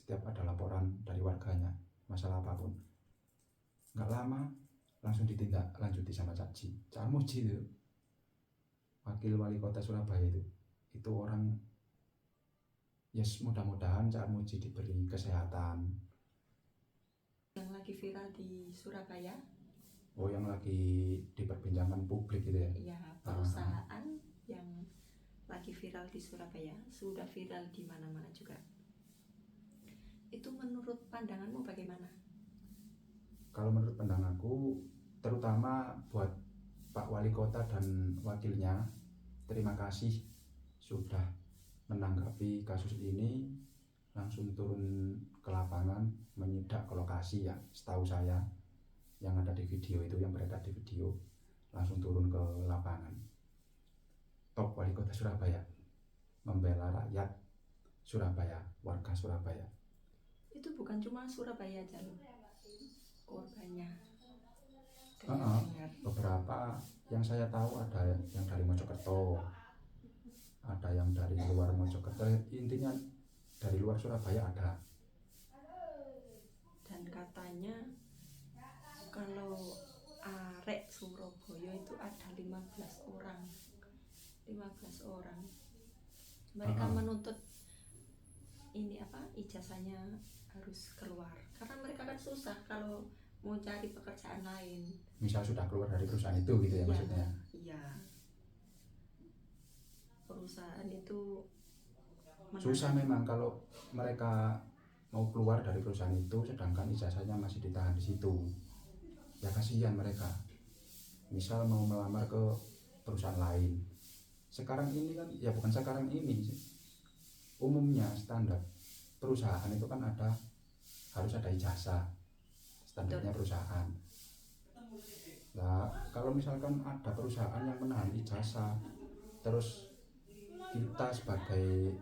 setiap ada laporan dari warganya masalah apapun, nggak lama langsung ditindaklanjuti sama Cak Muji itu, wakil wali kota Surabaya itu orang, yes, mudah-mudahan Cak Muji diberi kesehatan. Yang lagi viral di Surabaya? Oh, yang lagi diperbincangkan publik gitu ya? Iya, perusahaan yang lagi viral di Surabaya, sudah viral di mana-mana juga. Itu menurut pandanganmu bagaimana? Kalau menurut pandanganku, terutama buat Pak Wali Kota dan wakilnya, terima kasih sudah menanggapi kasus ini, langsung turun ke lapangan, menyidak ke lokasi ya, setahu saya yang ada di video itu, yang beredar di video, langsung turun ke lapangan. Top Wali Kota Surabaya, membela rakyat Surabaya, warga Surabaya. Itu bukan cuma Surabaya aja loh korbannya. Beberapa yang saya tahu ada yang dari Mojokerto, ada yang dari luar Mojokerto, intinya dari luar Surabaya ada. Dan katanya kalau arek Surabaya itu ada 15 orang. Mereka menuntut ini ijazahnya harus keluar karena mereka kan susah kalau mau cari pekerjaan lain. Misal sudah keluar dari perusahaan itu gitu ya, maksudnya? Iya. Perusahaan itu susah memang kalau mereka mau keluar dari perusahaan itu sedangkan ijazahnya masih ditahan di situ. Ya kasihan mereka. Misal mau melamar ke perusahaan lain. Sekarang ini kan, ya bukan sekarang ini sih, umumnya standar perusahaan itu kan harus ada ijazah, standarnya perusahaan. Nah, kalau misalkan ada perusahaan yang menahan ijazah, terus kita sebagai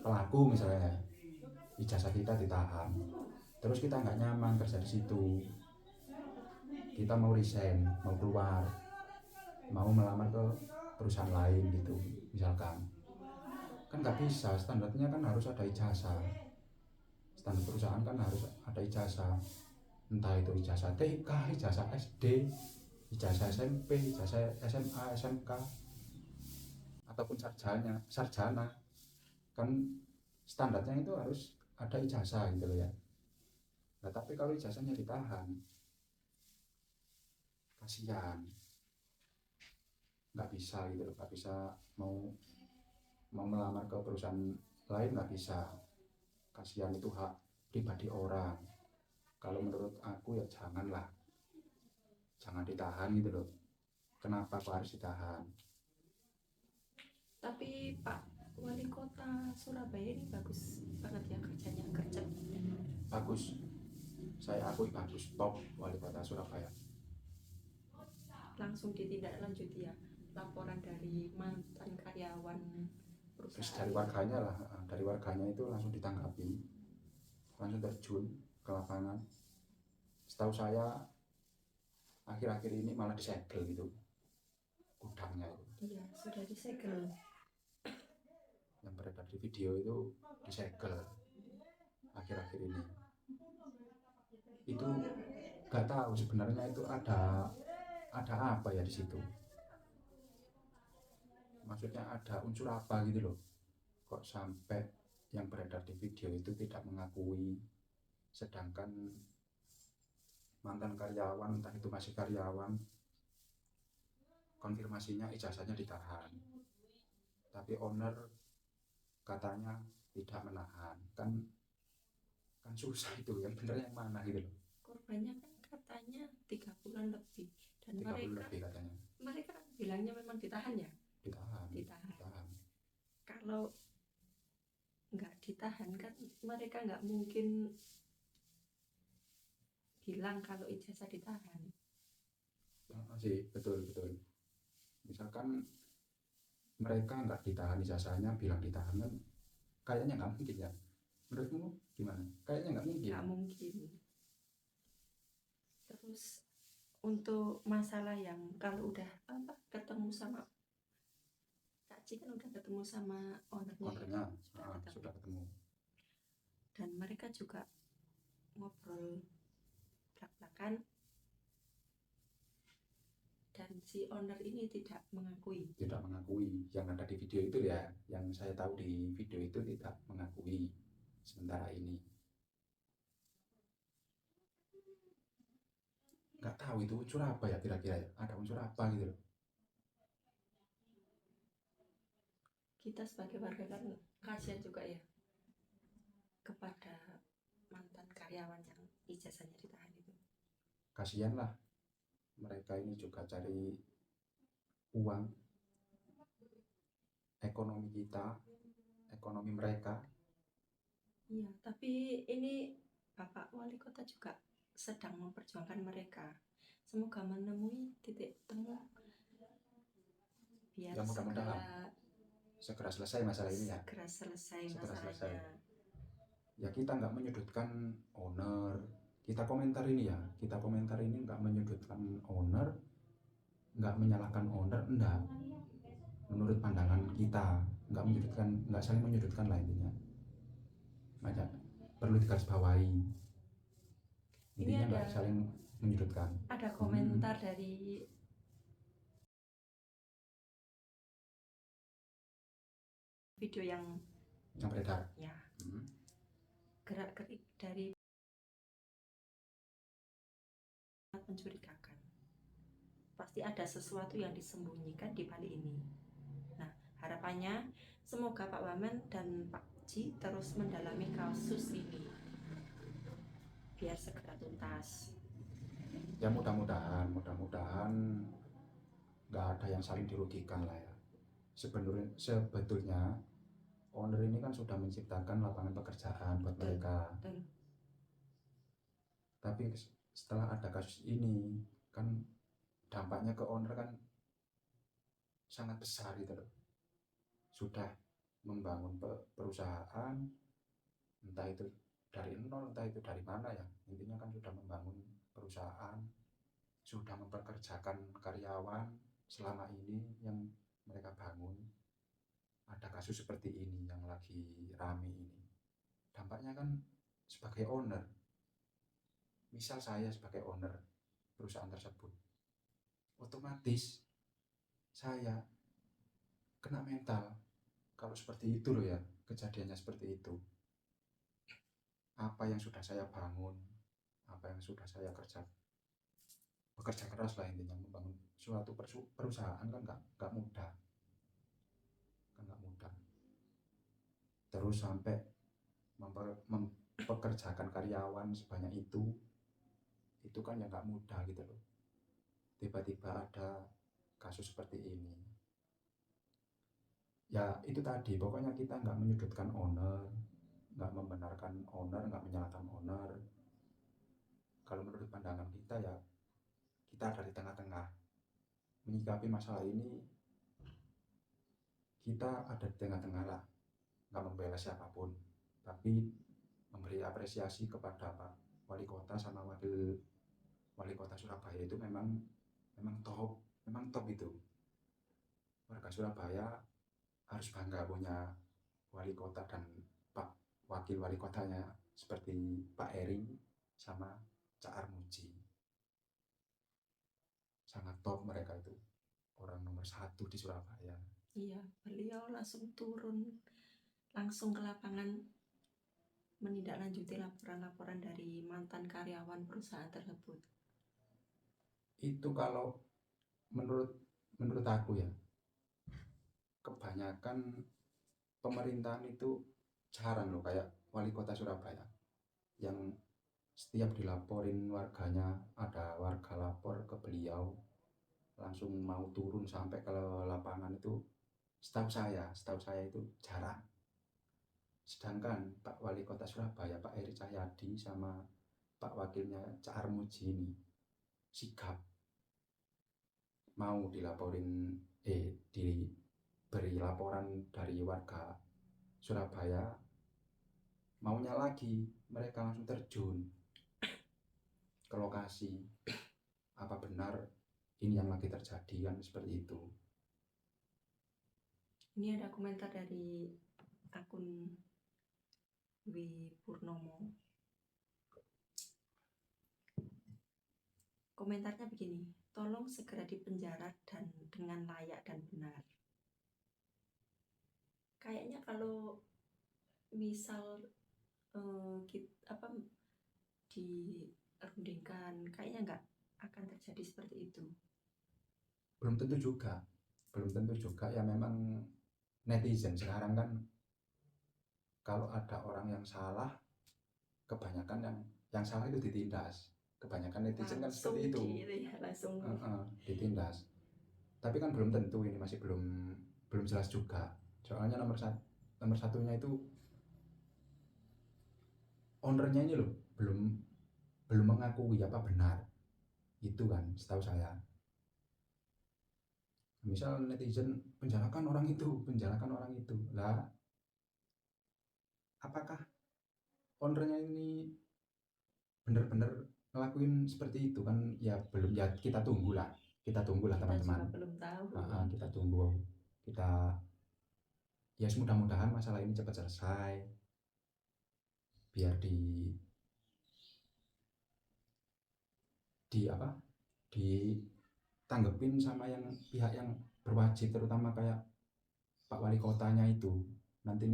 pelaku misalnya, ijazah kita ditahan, terus kita nggak nyaman kerja di situ, kita mau resign, mau keluar, mau melamar ke perusahaan lain gitu, misalkan, kan nggak bisa, standarnya kan harus ada ijazah, standar perusahaan kan harus ada ijazah, entah itu ijazah TK, ijazah SD, ijazah SMP, ijazah SMA, SMK, ataupun sarjana, kan standarnya itu harus ada ijazah gitu loh ya. Nah, tapi kalau ijazahnya ditahan, kasihan, nggak bisa gitu loh, nggak bisa mau melamar ke perusahaan lain, nggak bisa, kasihan, itu hak pribadi orang. Kalau menurut aku ya jangan ditahan gitu loh. Kenapa kok harus ditahan? Tapi Pak Wali Kota Surabaya ini bagus banget ya kerjanya, gercep. Bagus, saya akui bagus, top Wali Kota Surabaya. Langsung ditindaklanjuti ya laporan dari mantan karyawan perusahaan. Terus dari warganya itu langsung ditanggapi, langsung terjun ke lapangan. Setahu saya akhir-akhir ini malah disegel gitu gudangnya itu. Iya, sudah disegel. Yang beredar di video itu disegel akhir-akhir ini. Itu nggak tahu sebenarnya itu ada apa ya di situ. Maksudnya ada unsur apa gitu loh. Kok sampai yang beredar di video itu tidak mengakui, sedangkan mantan karyawan, entah itu masih karyawan, konfirmasinya ijazahnya ditahan, tapi owner katanya tidak menahan. Kan susah itu, yang benar yang mana gitu loh. Korbannya kan katanya 3 bulan lebih, dan 3 bulan lebih katanya. Mereka bilangnya memang ditahan ya? Ditahan. Kalau nggak ditahan kan mereka nggak mungkin bilang kalau ijazah ditahan. Sih, betul. Misalkan mereka nggak ditahan ijazahnya, bilang ditahan, kan kayaknya nggak mungkin ya. Menurutmu gimana? Kayaknya nggak mungkin. Terus untuk masalah yang kalau udah ketemu sama Kak Ci, kan udah ketemu sama ownernya. Sudah ketemu. dan mereka juga ngobrol belak-belakan, dan si owner ini tidak mengakui. Yang ada di video itu ya, yang saya tahu di video itu tidak mengakui sementara ini. Nggak tahu itu unsur apa ya kira-kira ya, ada unsur apa gitu loh. Kita sebagai warga kan kasihan juga ya kepada mantan karyawan yang ijazahnya ditahan itu. Kasihan lah, mereka ini juga cari uang, ekonomi kita, ekonomi mereka. Iya, tapi ini Bapak Wali Kota juga sedang memperjuangkan mereka. Semoga menemui titik temu biar Ya, mudah-mudahan segera selesai masalah ini ya. segera selesai Segera masalahnya. selesai. Ya kita nggak menyudutkan owner, kita komentar ini nggak menyudutkan owner, nggak menyalahkan owner, enggak. Menurut pandangan kita nggak saling menyudutkan lah intinya. Makanya perlu digarisbawahi, intinya nggak saling menyudutkan. Ada komentar dari video yang beredar ya, gerak-gerik dari mencurigakan. Pasti ada sesuatu yang disembunyikan di balik ini. Nah, harapannya semoga Pak Wamen dan Pak Ji terus mendalami kasus ini biar segera tuntas. Ya mudah-mudahan nggak ada yang saling dirugikan lah ya. Sebetulnya owner ini kan sudah menciptakan lapangan pekerjaan buat mereka. Tapi setelah ada kasus ini kan dampaknya ke owner kan sangat besar gitu loh. Sudah membangun perusahaan, entah itu dari nol, entah itu dari mana ya, intinya kan sudah membangun perusahaan, sudah mempekerjakan karyawan selama ini yang mereka bangun. Ada kasus seperti ini yang lagi rame ini, dampaknya kan sebagai owner, misal saya sebagai owner perusahaan tersebut, otomatis saya kena mental kalau seperti itu loh ya, kejadiannya seperti itu. Apa yang sudah saya bangun, apa yang sudah saya bekerja keras lah intinya, membangun suatu perusahaan kan nggak mudah, terus sampai mempekerjakan karyawan sebanyak itu kan ya nggak mudah gitu loh. Tiba-tiba ada kasus seperti ini ya, itu tadi pokoknya kita nggak menyudutkan owner, nggak membenarkan owner, nggak menyalahkan owner. Kalau menurut pandangan kita ya, kita dari tengah-tengah menyikapi masalah ini, kita ada di tengah-tengah lah, nggak membela siapapun, tapi memberi apresiasi kepada Pak Wali Kota sama Wakil Wali Kota Surabaya. Itu memang top itu. Warga Surabaya harus bangga punya wali kota dan Pak Wakil Wali Kotanya seperti Pak Eri sama Cak Armuji. Sangat top mereka itu, orang nomor 1 di Surabaya. Iya, beliau langsung turun, langsung ke lapangan menindaklanjuti laporan-laporan dari mantan karyawan perusahaan tersebut. Itu kalau menurut aku ya, kebanyakan pemerintahan itu jarang loh kayak Wali Kota Surabaya yang setiap dilaporin warganya, ada warga lapor ke beliau langsung mau turun sampai ke lapangan. Itu setahu saya itu jarang. Sedangkan Pak Wali Kota Surabaya, Pak Eri Cahyadi sama Pak Wakilnya Cak Armuji ini sigap, mau diberi laporan dari warga Surabaya, maunya lagi mereka langsung terjun ke lokasi. Apa benar ini yang lagi terjadi, kan seperti itu. Ini ada komentar dari akun Dwi Purnomo. Komentarnya begini, tolong segera dipenjara dan dengan layak dan benar. Kayaknya kalau misal dirundingkan, kayaknya nggak akan terjadi seperti itu. Belum tentu juga ya, memang netizen sekarang kan kalau ada orang yang salah, kebanyakan yang salah itu ditindas. Kebanyakan netizen kan seperti itu. Langsung ditindas. Tapi kan belum tentu, ini masih belum jelas juga. Soalnya nomor satunya itu ownernya ini loh belum mengakui apa benar itu kan, setahu saya. Misal netizen penjarakan orang itu lah, apakah ownernya ini benar-benar ngelakuin seperti itu kan? Ya belum, ya kita tunggulah teman-teman. Juga belum tahu. Kita tunggu, ya mudah-mudahan masalah ini cepat selesai, biar ditanggepin sama pihak yang berwajib, terutama kayak Pak Wali Kotanya itu. Nanti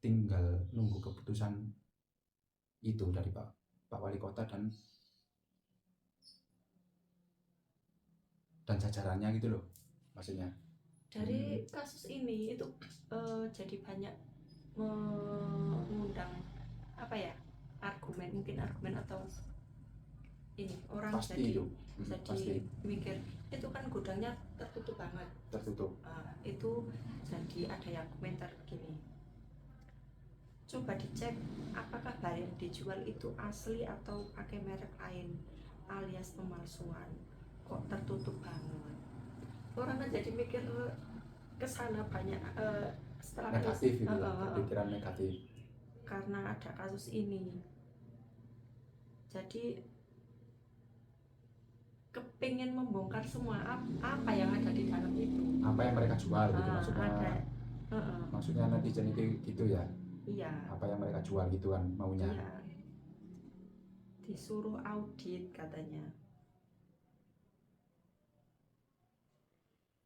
tinggal nunggu keputusan itu dari Pak Wali Kota dan jajarannya gitu loh, maksudnya. Dari kasus ini itu jadi banyak mengundang argumen atau ini orang pasti jadi mikir itu kan gudangnya tertutup banget. Itu jadi ada yang komentar begini, coba dicek apakah barang yang dijual itu asli atau pakai merek lain alias pemalsuan, kok tertutup banget. Orang kan jadi mikir kesana banyak setelah negatif itu, pikiran negatif karena ada kasus ini. Jadi kepingin membongkar semua apa yang ada di dalam itu, apa yang mereka jual gitu maksudnya. Maksudnya netizen itu gitu ya. Iya. Apa yang mereka jual gitu kan maunya. Iya. Disuruh audit katanya.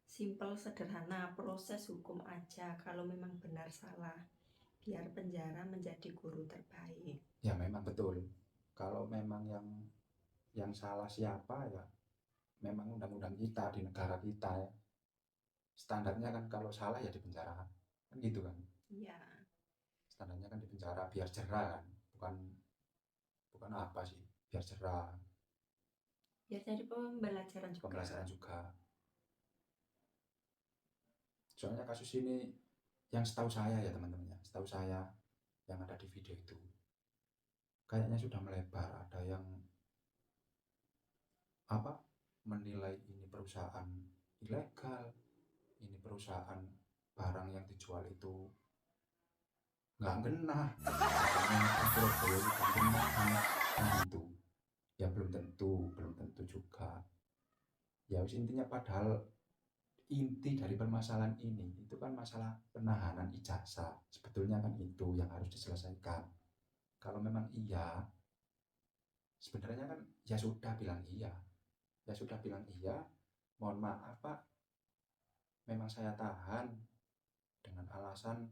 Simpel, sederhana, proses hukum aja. Kalau memang benar salah, biar penjara menjadi guru terbaik. Ya memang betul. Kalau memang yang salah siapa, ya memang undang-undang kita di negara kita ya, standarnya kan kalau salah ya dipenjara kan gitu kan. Iya. Standarnya kan dipenjara biar jerah kan, bukan apa sih, biar jerah, biar jadi pembelajaran juga. Soalnya kasus ini yang setahu saya ya teman-teman, setahu saya yang ada di video itu kayaknya sudah melebar. Ada yang menilai ini perusahaan ilegal, ini perusahaan barang yang dijual itu nggak genah, itu ya belum tentu juga ya. Intinya padahal inti dari permasalahan ini itu kan masalah penahanan ijazah, sebetulnya kan itu yang harus diselesaikan. Kalau memang iya, sebenarnya kan ya sudah bilang iya, mohon maaf Pak, memang saya tahan dengan alasan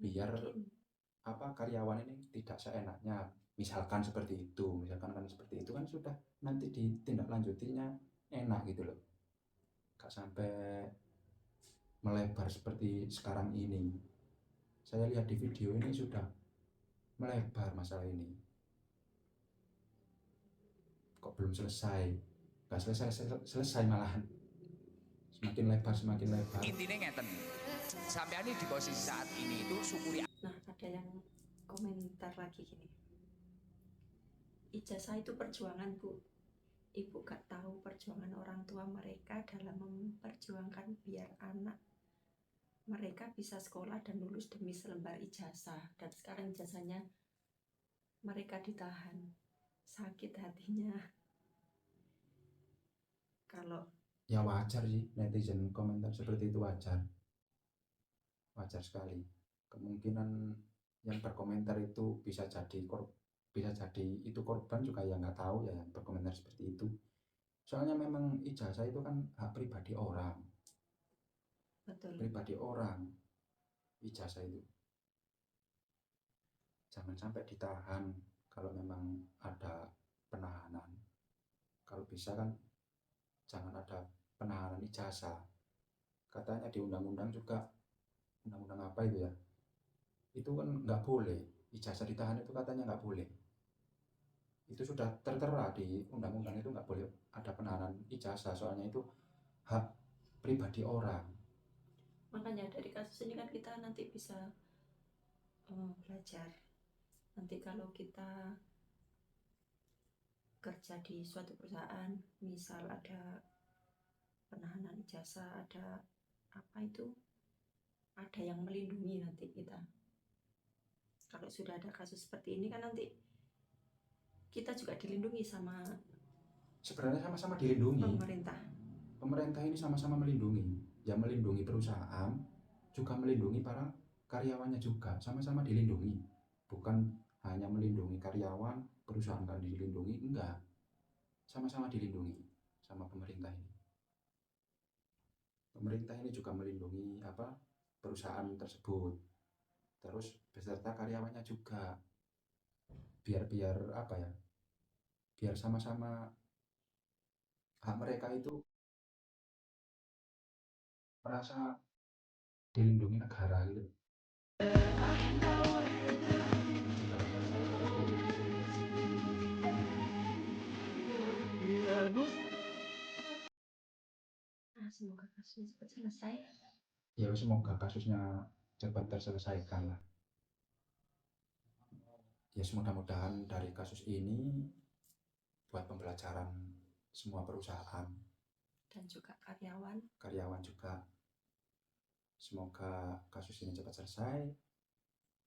biar karyawan ini tidak seenaknya, misalkan seperti itu kan sudah nanti ditindaklanjutinya enak gitu loh, gak sampai melebar seperti sekarang ini. Saya lihat di video ini sudah melebar masalah ini, kok belum selesai, gak selesai malahan, semakin lebar. Intinya ngeten, sampean ini di posisi saat ini itu syukuri. Nah, ada yang komentar lagi gini, ijazah itu perjuangan Bu, Ibu gak tahu perjuangan orang tua mereka dalam memperjuangkan biar anak mereka bisa sekolah dan lulus demi selembar ijazah, dan sekarang ijazahnya mereka ditahan. Sakit hatinya. Kalau ya wajar sih netizen komentar seperti itu, wajar sekali. Kemungkinan yang berkomentar itu bisa jadi itu korban juga ya nggak tahu ya yang berkomentar seperti itu. Soalnya memang ijazah itu kan hak pribadi orang, Betul. ijazah itu jangan sampai ditahan. Kalau memang ada penahanan, kalau bisa kan jangan ada penahanan ijazah. Katanya di undang-undang juga, undang-undang apa itu ya, itu kan nggak boleh ijazah ditahan, itu katanya nggak boleh. Itu sudah tertera di undang-undang, itu nggak boleh ada penahanan ijazah, soalnya itu hak pribadi orang. Makanya dari kasus ini kan kita nanti bisa belajar. Nanti kalau kita kerja di suatu perusahaan, misal ada penahanan ijazah, ada apa itu, ada yang melindungi nanti kita. Kalau sudah ada kasus seperti ini kan nanti kita juga dilindungi sama Sebenarnya sama-sama dilindungi. pemerintah Ini sama-sama melindungi, ya melindungi perusahaan, juga melindungi para karyawannya juga, sama-sama dilindungi. Bukan hanya melindungi karyawan, perusahaan kan dilindungi, enggak. Sama-sama dilindungi sama pemerintah ini. Pemerintah ini juga melindungi perusahaan tersebut, terus beserta karyawannya juga, biar biar sama-sama hak mereka itu merasa dilindungi negara gitu. Semoga kasusnya cepat selesai. Ya semoga kasusnya cepat terselesaikan lah. Ya mudah-mudahan dari kasus ini buat pembelajaran semua perusahaan dan juga karyawan juga. Semoga kasus ini cepat selesai,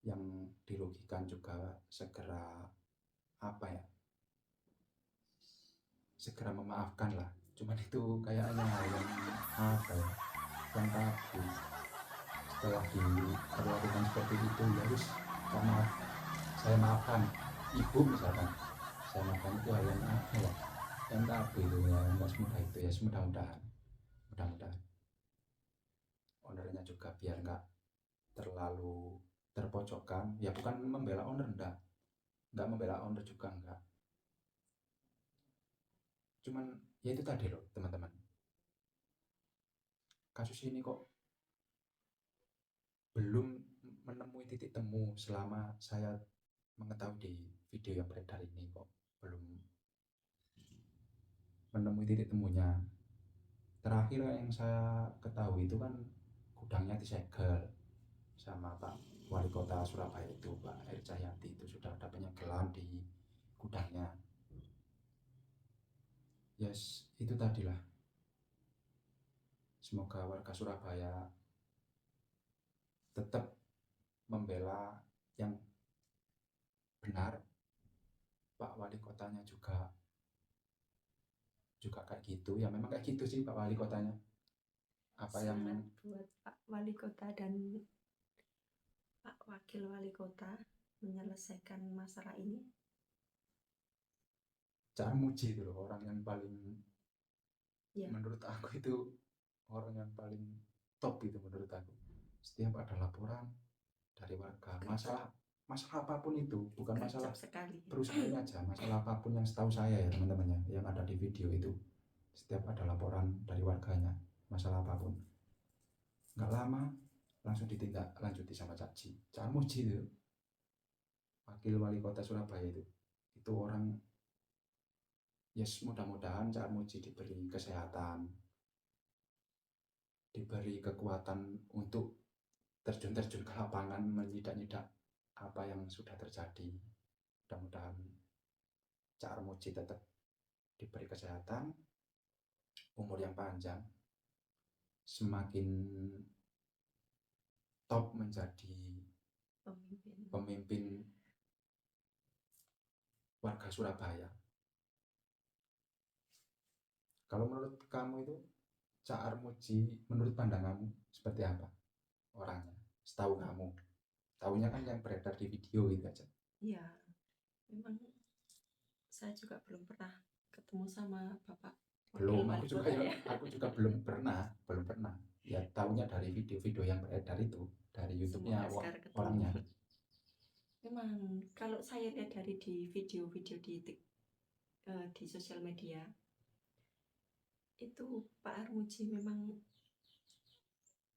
yang dirugikan juga segera segera memaafkan lah. Cuman itu kayaknya yang yang tadi setelah diperlakukan seperti itu ya harus, karena saya maafkan ibu misalkan, saya maafkan itu hal yang tabu itu ya, nggak semudah itu ya. Mudah-mudahan ownernya juga biar nggak terlalu terpojokkan, ya bukan membela owner, nggak membela owner juga enggak, cuman ya itu tadi loh teman-teman, kasus ini kok belum menemui titik temu. Selama saya mengetahui di video yang beredar ini kok belum menemui titik temunya. Terakhir yang saya ketahui itu kan gudangnya disegel sama Pak Wali Kota Surabaya itu, Pak Eri Cahyadi, itu sudah ada penyegelan di gudangnya. Yes, itu tadilah. Semoga warga Surabaya tetap membela yang benar. Pak Wali Kotanya juga kayak gitu ya, memang kayak gitu sih Pak Wali Kotanya. Semangat buat Pak Wali Kota dan Pak Wakil Wali Kota menyelesaikan masalah ini. Cak Muji itu loh orang yang paling menurut aku itu orang yang paling top itu menurut aku. Setiap ada laporan dari warga, masalah apapun itu, bukan masalah perusahaan aja, masalah apapun yang setahu saya ya teman-teman ya, yang ada di video itu, setiap ada laporan dari warganya masalah apapun, nggak lama langsung ditindak lanjuti sama Cak Muji itu, Wakil Wali Kota Surabaya itu orang. Yes, mudah-mudahan Cak Muji diberi kesehatan, diberi kekuatan untuk terjun ke lapangan, menyidak-nyidak apa yang sudah terjadi. Mudah-mudahan Cak Muji tetap diberi kesehatan, umur yang panjang, semakin top menjadi pemimpin warga Surabaya. Kalau menurut kamu itu Cak Muji, menurut pandanganmu seperti apa orangnya? Setahu kamu, Taunya kan yang beredar di video gitu aja. Iya, memang saya juga belum pernah ketemu sama Bapak Wakil Belum, Wali Kota ya. aku juga belum pernah. Ya taunya dari video-video yang beredar itu, dari YouTube-nya Semoga sekarang ketemu. orangnya. Memang kalau saya lihat dari di video-video di sosial media itu Pak Armuji memang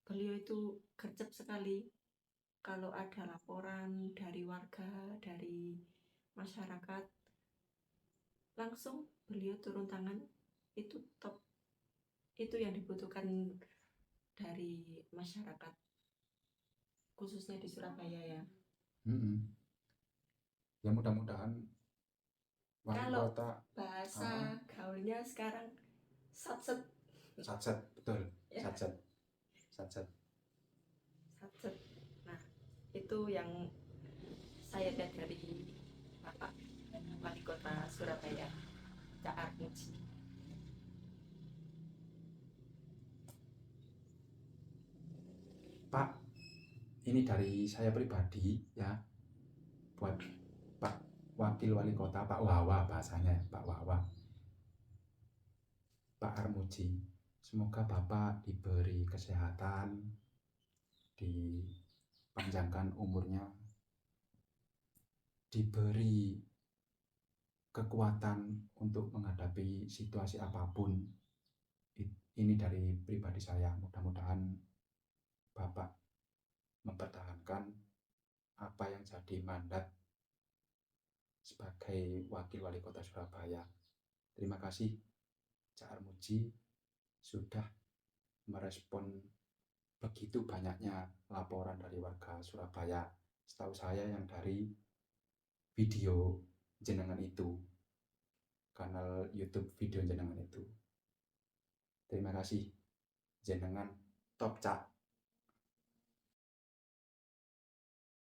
beliau itu gercep sekali kalau ada laporan dari warga, dari masyarakat, langsung beliau turun tangan. Itu top, itu yang dibutuhkan dari masyarakat khususnya di Surabaya ya. Ya mudah-mudahan wali Kalau kota bahasa gaulnya sekarang satset, betul, ya. satset. Satset. Nah, itu yang saya lihat dari Bapak Wali Kota Surabaya, Cak Armuji. Pak, ini dari saya pribadi ya, buat Pak Wakil Wali Kota, Pak Wawa bahasanya, Pak Wawa, Pak Armuji, semoga Bapak diberi kesehatan, dipanjangkan umurnya, diberi kekuatan untuk menghadapi situasi apapun. Ini dari pribadi saya, mudah-mudahan Bapak mempertahankan apa yang jadi mandat sebagai Wakil Wali Kota Surabaya. Terima kasih Cak Armuji sudah merespon begitu banyaknya laporan dari warga Surabaya. Setahu saya yang dari video jenengan itu, kanal YouTube video jenengan itu. Terima kasih jenengan, top Cak.